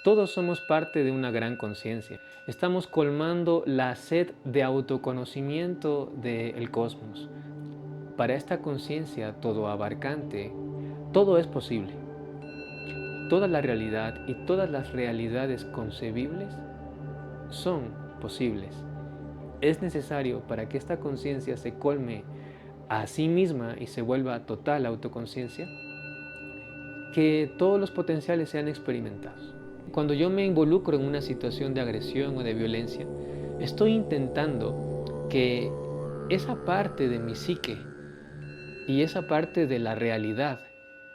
Todos somos parte de una gran conciencia. Estamos colmando la sed de autoconocimiento del cosmos. Para esta conciencia todo abarcante, todo es posible. Toda la realidad y todas las realidades concebibles son posibles. Es necesario para que esta conciencia se colme a sí misma y se vuelva total autoconciencia, que todos los potenciales sean experimentados. Cuando yo me involucro en una situación de agresión o de violencia, estoy intentando que esa parte de mi psique y esa parte de la realidad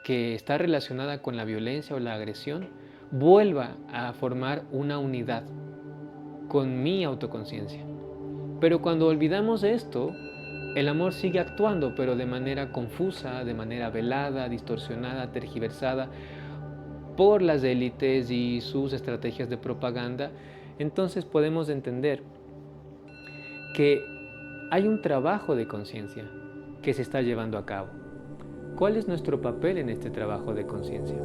que está relacionada con la violencia o la agresión vuelva a formar una unidad con mi autoconciencia. Pero cuando olvidamos esto, el amor sigue actuando, pero de manera confusa, de manera velada, distorsionada, tergiversada por las élites y sus estrategias de propaganda. Entonces podemos entender que hay un trabajo de conciencia que se está llevando a cabo. ¿Cuál es nuestro papel en este trabajo de conciencia?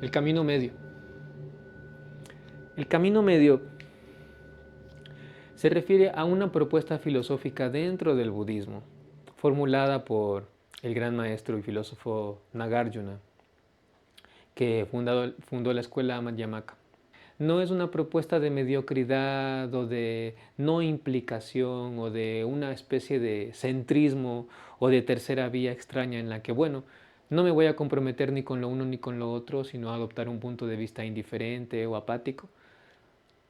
El camino medio. El camino medio se refiere a una propuesta filosófica dentro del budismo, formulada por el gran maestro y filósofo Nagarjuna, que fundó la escuela Madhyamaka. No es una propuesta de mediocridad o de no implicación o de una especie de centrismo o de tercera vía extraña en la que, bueno, no me voy a comprometer ni con lo uno ni con lo otro, sino a adoptar un punto de vista indiferente o apático,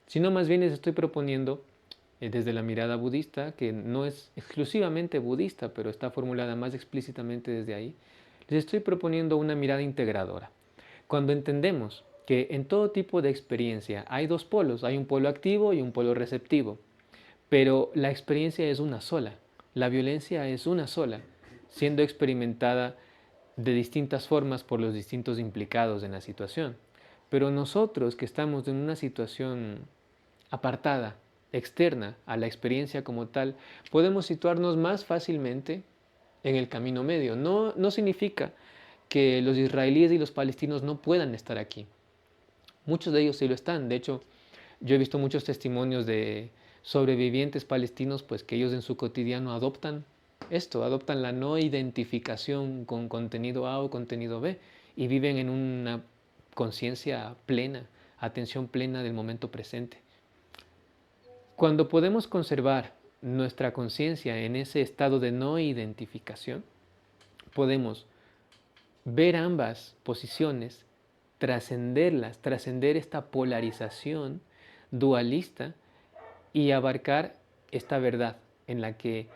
sino más bien les estoy proponiendo desde la mirada budista, que no es exclusivamente budista, pero está formulada más explícitamente desde ahí, les estoy proponiendo una mirada integradora. Cuando entendemos que en todo tipo de experiencia hay dos polos, hay un polo activo y un polo receptivo, pero la experiencia es una sola, la violencia es una sola, siendo experimentada de distintas formas por los distintos implicados en la situación. Pero nosotros que estamos en una situación apartada, externa a la experiencia como tal, podemos situarnos más fácilmente en el camino medio. No significa que los israelíes y los palestinos no puedan estar aquí. Muchos de ellos sí lo están. De hecho, yo he visto muchos testimonios de sobrevivientes palestinos, pues que ellos en su cotidiano adoptan esto, adoptan la no identificación con contenido A o contenido B y viven en una conciencia plena, atención plena del momento presente. Cuando podemos conservar nuestra conciencia en ese estado de no identificación, podemos ver ambas posiciones, trascenderlas, trascender esta polarización dualista y abarcar esta verdad en la que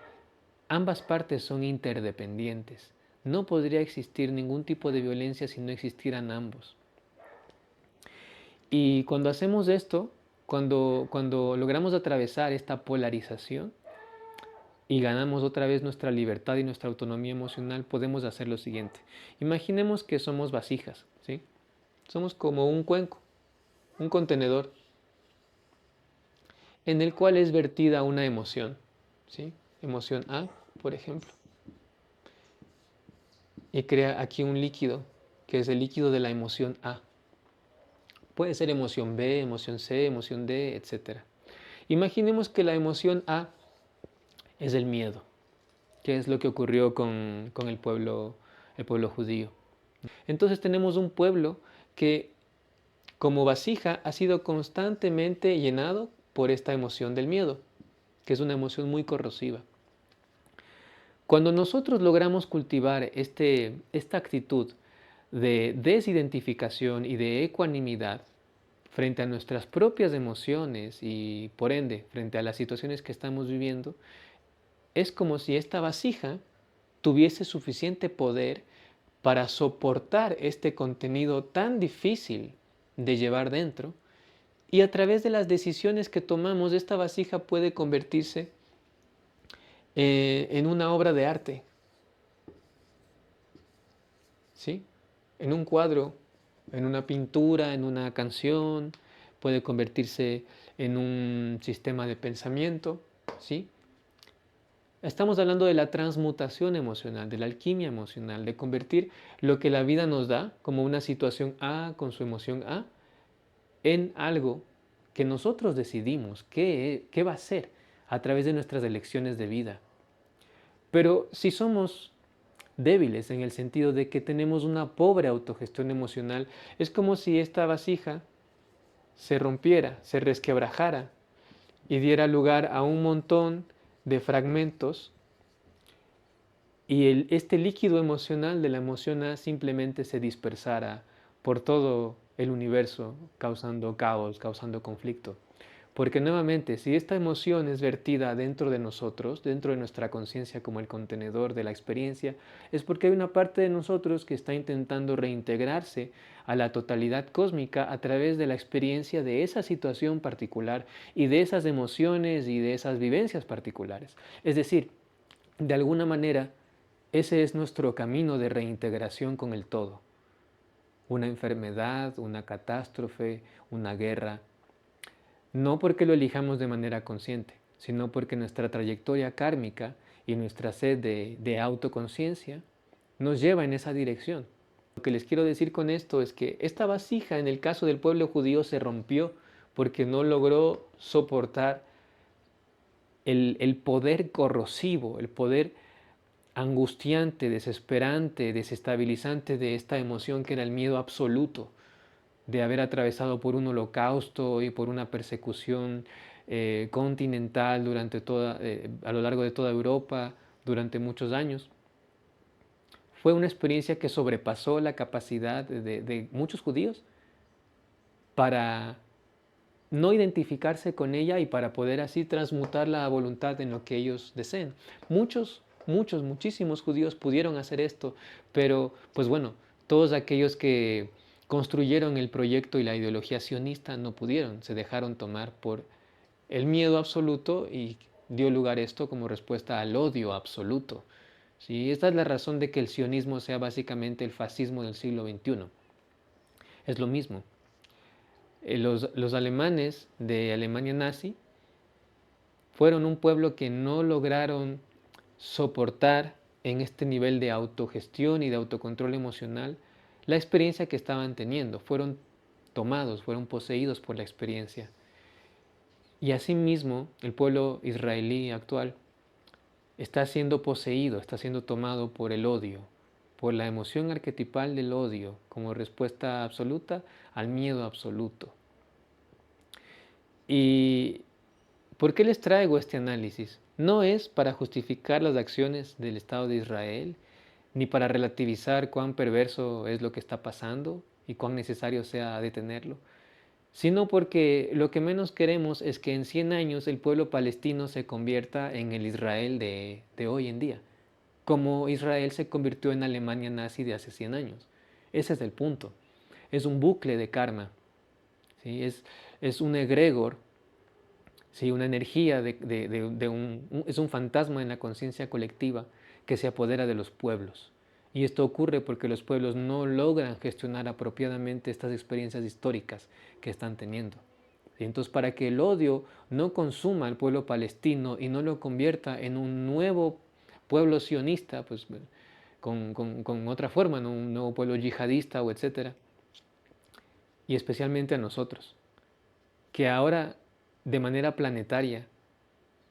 ambas partes son interdependientes. No podría existir ningún tipo de violencia si no existieran ambos. Y cuando hacemos esto, cuando logramos atravesar esta polarización y ganamos otra vez nuestra libertad y nuestra autonomía emocional, podemos hacer lo siguiente. Imaginemos que somos vasijas, ¿sí? Somos como un cuenco, un contenedor, en el cual es vertida una emoción, ¿sí? Emoción A, por ejemplo, y crea aquí un líquido, que es el líquido de la emoción A. Puede ser emoción B, emoción C, emoción D, etc. Imaginemos que la emoción A es el miedo, que es lo que ocurrió con el pueblo judío. Entonces tenemos un pueblo que como vasija ha sido constantemente llenado por esta emoción del miedo, que es una emoción muy corrosiva. Cuando nosotros logramos cultivar esta actitud de desidentificación y de ecuanimidad frente a nuestras propias emociones y por ende frente a las situaciones que estamos viviendo, es como si esta vasija tuviese suficiente poder para soportar este contenido tan difícil de llevar dentro, y a través de las decisiones que tomamos, esta vasija puede convertirse en una obra de arte, ¿sí? En un cuadro, en una pintura, en una canción, puede convertirse en un sistema de pensamiento, ¿sí? Estamos hablando de la transmutación emocional, de la alquimia emocional, de convertir lo que la vida nos da como una situación A con su emoción A en algo que nosotros decidimos qué va a ser a través de nuestras elecciones de vida. Pero si somos débiles en el sentido de que tenemos una pobre autogestión emocional, es como si esta vasija se rompiera, se resquebrajara y diera lugar a un montón de fragmentos y este líquido emocional de la emoción A simplemente se dispersara por todo el universo, causando caos, causando conflicto. Porque nuevamente, si esta emoción es vertida dentro de nosotros, dentro de nuestra conciencia como el contenedor de la experiencia, es porque hay una parte de nosotros que está intentando reintegrarse a la totalidad cósmica a través de la experiencia de esa situación particular y de esas emociones y de esas vivencias particulares. Es decir, de alguna manera, ese es nuestro camino de reintegración con el todo. Una enfermedad, una catástrofe, una guerra, no porque lo elijamos de manera consciente, sino porque nuestra trayectoria kármica y nuestra sed de autoconciencia nos lleva en esa dirección. Lo que les quiero decir con esto es que esta vasija en el caso del pueblo judío se rompió porque no logró soportar el poder corrosivo, el poder angustiante, desesperante, desestabilizante de esta emoción que era el miedo absoluto de haber atravesado por un holocausto y por una persecución continental a lo largo de toda Europa durante muchos años. Fue una experiencia que sobrepasó la capacidad de muchos judíos para no identificarse con ella y para poder así transmutar la voluntad en lo que ellos deseen. Muchísimos judíos pudieron hacer esto, pero pues bueno, todos aquellos que construyeron el proyecto y la ideología sionista no pudieron, se dejaron tomar por el miedo absoluto y dio lugar esto como respuesta al odio absoluto. ¿Sí? Esta es la razón de que el sionismo sea básicamente el fascismo del siglo XXI. Es lo mismo. Los alemanes de Alemania nazi fueron un pueblo que no lograron soportar en este nivel de autogestión y de autocontrol emocional la experiencia que estaban teniendo. Fueron tomados, fueron poseídos por la experiencia. Y asimismo, el pueblo israelí actual está siendo poseído, está siendo tomado por el odio, por la emoción arquetipal del odio como respuesta absoluta al miedo absoluto. ¿Y por qué les traigo este análisis? No es para justificar las acciones del Estado de Israel, ni para relativizar cuán perverso es lo que está pasando y cuán necesario sea detenerlo, sino porque lo que menos queremos es que en 100 años el pueblo palestino se convierta en el Israel de hoy en día, como Israel se convirtió en Alemania nazi de hace 100 años. Ese es el punto. Es un bucle de karma, ¿sí? Es un egregor, ¿sí? Una energía es un fantasma en la conciencia colectiva que se apodera de los pueblos. Y esto ocurre porque los pueblos no logran gestionar apropiadamente estas experiencias históricas que están teniendo. Y entonces, para que el odio no consuma al pueblo palestino y no lo convierta en un nuevo pueblo sionista, pues con otra forma, ¿no? Un nuevo pueblo yihadista o etcétera, y especialmente a nosotros, que ahora de manera planetaria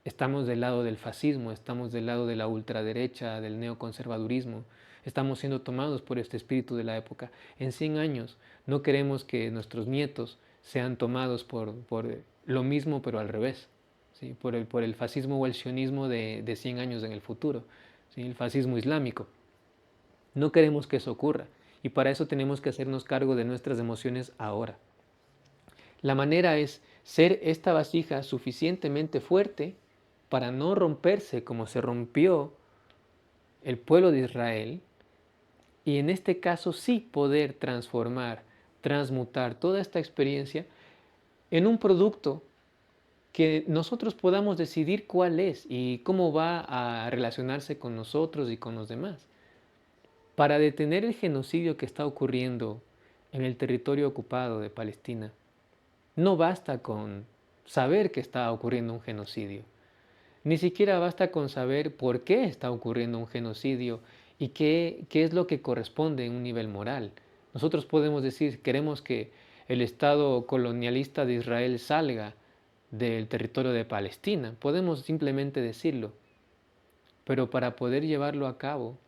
estamos del lado del fascismo, estamos del lado de la ultraderecha, del neoconservadurismo, estamos siendo tomados por este espíritu de la época. En 100 años no queremos que nuestros nietos sean tomados por lo mismo pero al revés, ¿sí? Por el fascismo o el sionismo de 100 años en el futuro, ¿sí? El fascismo islámico. No queremos que eso ocurra y para eso tenemos que hacernos cargo de nuestras emociones ahora. La manera es ser esta vasija suficientemente fuerte para no romperse como se rompió el pueblo de Israel y en este caso sí poder transformar, transmutar toda esta experiencia en un producto que nosotros podamos decidir cuál es y cómo va a relacionarse con nosotros y con los demás. Para detener el genocidio que está ocurriendo en el territorio ocupado de Palestina, no basta con saber que está ocurriendo un genocidio. Ni siquiera basta con saber por qué está ocurriendo un genocidio y qué es lo que corresponde en un nivel moral. Nosotros podemos decir, queremos que el Estado colonialista de Israel salga del territorio de Palestina. Podemos simplemente decirlo, pero para poder llevarlo a cabo,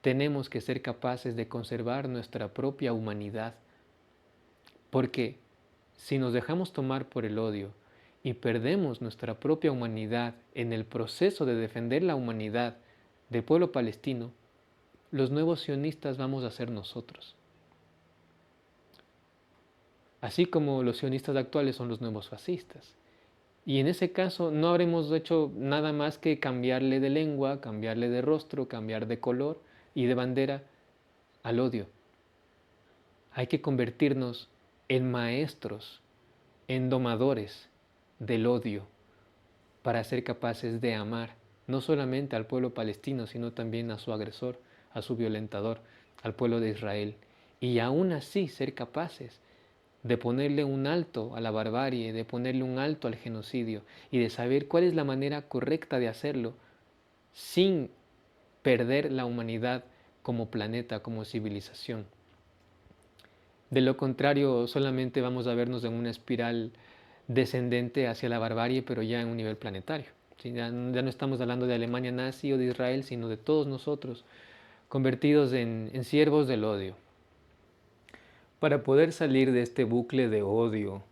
tenemos que ser capaces de conservar nuestra propia humanidad, porque si nos dejamos tomar por el odio y perdemos nuestra propia humanidad en el proceso de defender la humanidad del pueblo palestino, los nuevos sionistas vamos a ser nosotros. Así como los sionistas actuales son los nuevos fascistas. Y en ese caso no habremos hecho nada más que cambiarle de lengua, cambiarle de rostro, cambiar de color y de bandera al odio. Hay que convertirnos en maestros, en domadores del odio, para ser capaces de amar no solamente al pueblo palestino, sino también a su agresor, a su violentador, al pueblo de Israel. Y aún así ser capaces de ponerle un alto a la barbarie, de ponerle un alto al genocidio y de saber cuál es la manera correcta de hacerlo sin perder la humanidad como planeta, como civilización. De lo contrario, solamente vamos a vernos en una espiral descendente hacia la barbarie, pero ya en un nivel planetario. ¿Sí? Ya no estamos hablando de Alemania nazi o de Israel, sino de todos nosotros, convertidos en siervos del odio. Para poder salir de este bucle de odio,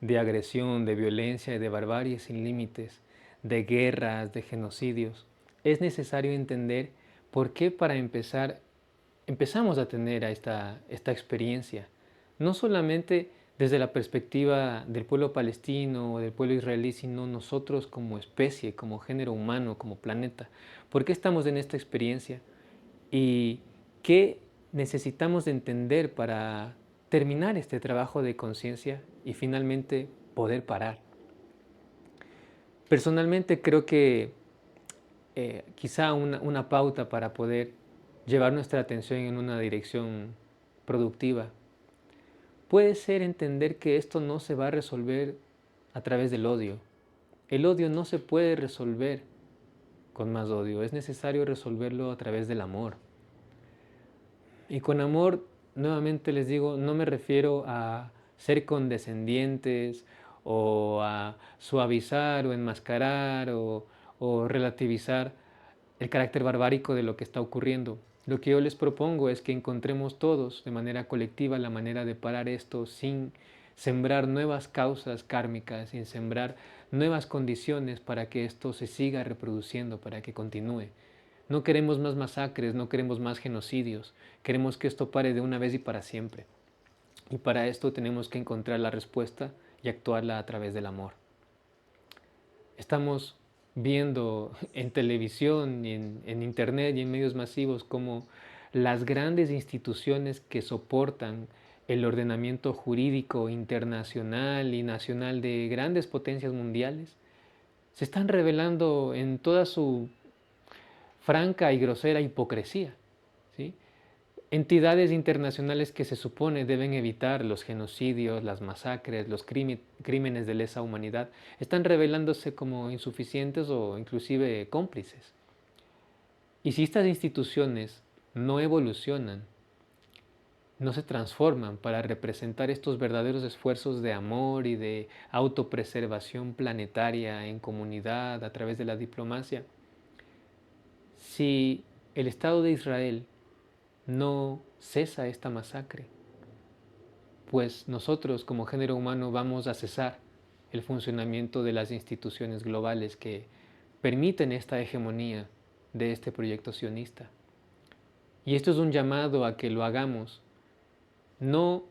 de agresión, de violencia y de barbarie sin límites, de guerras, de genocidios, es necesario entender por qué para empezar empezamos a tener esta experiencia. No solamente desde la perspectiva del pueblo palestino o del pueblo israelí, sino nosotros como especie, como género humano, como planeta. ¿Por qué estamos en esta experiencia? ¿Y qué necesitamos de entender para terminar este trabajo de conciencia y finalmente poder parar? Personalmente creo que quizá una pauta para poder llevar nuestra atención en una dirección productiva puede ser entender que esto no se va a resolver a través del odio. El odio no se puede resolver con más odio, es necesario resolverlo a través del amor. Y con amor, nuevamente les digo, no me refiero a ser condescendientes o a suavizar o enmascarar o relativizar el carácter barbárico de lo que está ocurriendo. Lo que yo les propongo es que encontremos todos de manera colectiva la manera de parar esto sin sembrar nuevas causas kármicas, sin sembrar nuevas condiciones para que esto se siga reproduciendo, para que continúe. No queremos más masacres, no queremos más genocidios, queremos que esto pare de una vez y para siempre. Y para esto tenemos que encontrar la respuesta y actuarla a través del amor. Estamos viendo en televisión y en internet y en medios masivos como las grandes instituciones que soportan el ordenamiento jurídico internacional y nacional de grandes potencias mundiales se están revelando en toda su franca y grosera hipocresía. ¿Sí? Entidades internacionales que se supone deben evitar los genocidios, las masacres, los crímenes de lesa humanidad, están revelándose como insuficientes o inclusive cómplices. Y si estas instituciones no evolucionan, no se transforman para representar estos verdaderos esfuerzos de amor y de autopreservación planetaria en comunidad a través de la diplomacia, si el Estado de Israel no cesa esta masacre, pues nosotros como género humano vamos a cesar el funcionamiento de las instituciones globales que permiten esta hegemonía de este proyecto sionista. Y esto es un llamado a que lo hagamos, no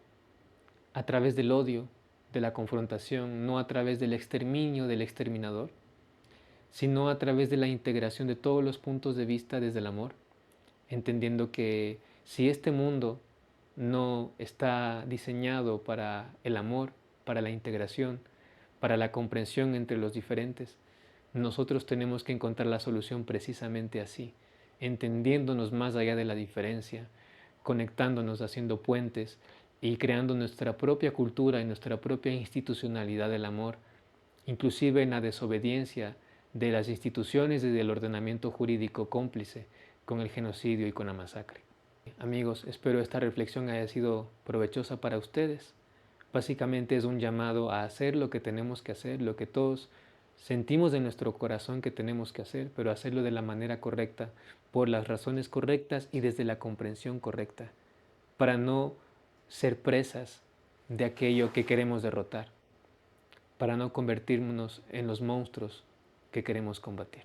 a través del odio, de la confrontación, no a través del exterminio del exterminador, sino a través de la integración de todos los puntos de vista desde el amor, entendiendo que si este mundo no está diseñado para el amor, para la integración, para la comprensión entre los diferentes, nosotros tenemos que encontrar la solución precisamente así, entendiéndonos más allá de la diferencia, conectándonos, haciendo puentes y creando nuestra propia cultura y nuestra propia institucionalidad del amor, inclusive en la desobediencia de las instituciones y del ordenamiento jurídico cómplice con el genocidio y con la masacre. Amigos, espero esta reflexión haya sido provechosa para ustedes. Básicamente es un llamado a hacer lo que tenemos que hacer, lo que todos sentimos en nuestro corazón que tenemos que hacer, pero hacerlo de la manera correcta, por las razones correctas y desde la comprensión correcta, para no ser presas de aquello que queremos derrotar, para no convertirnos en los monstruos que queremos combatir.